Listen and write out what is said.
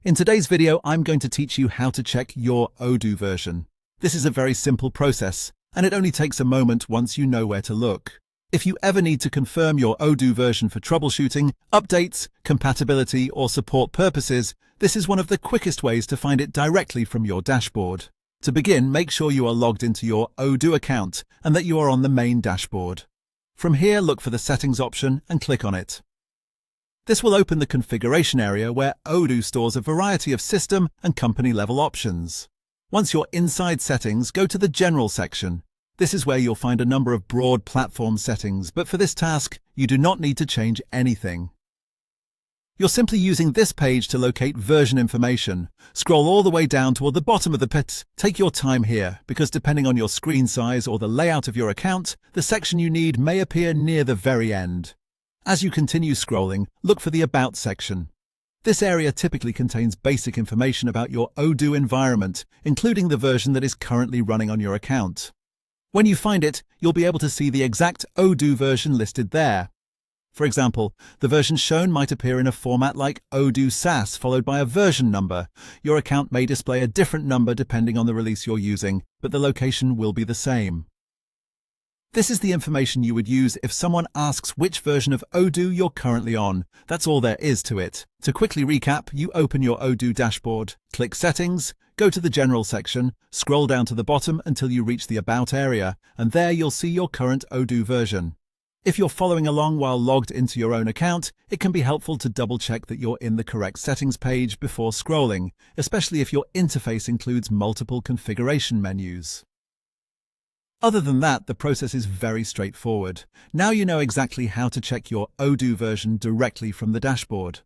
In today's video, I'm going to teach you how to check your Odoo version. This is a very simple process, and it only takes a moment once you know where to look. If you ever need to confirm your Odoo version for troubleshooting, updates, compatibility, or support purposes, this is one of the quickest ways to find it directly from your dashboard. To begin, make sure you are logged into your Odoo account and that you are on the main dashboard. From here, look for the Settings option and click on it. This will open the configuration area where Odoo stores a variety of system and company-level options. Once you're inside Settings, go to the General section. This is where you'll find a number of broad platform settings, but for this task, you do not need to change anything. You're simply using this page to locate version information. Scroll all the way down toward the bottom of the page. Take your time here, because depending on your screen size or the layout of your account, the section you need may appear near the very end. As you continue scrolling, look for the About section. This area typically contains basic information about your Odoo environment, including the version that is currently running on your account. When you find it, you'll be able to see the exact Odoo version listed there. For example, the version shown might appear in a format like Odoo SAS followed by a version number. Your account may display a different number depending on the release you're using, but the location will be the same. This is the information you would use if someone asks which version of Odoo you're currently on. That's all there is to it. To quickly recap, you open your Odoo dashboard, click Settings, go to the General section, scroll down to the bottom until you reach the About area, and there you'll see your current Odoo version. If you're following along while logged into your own account, it can be helpful to double-check that you're in the correct settings page before scrolling, especially if your interface includes multiple configuration menus. Other than that, the process is very straightforward. Now you know exactly how to check your Odoo version directly from the dashboard.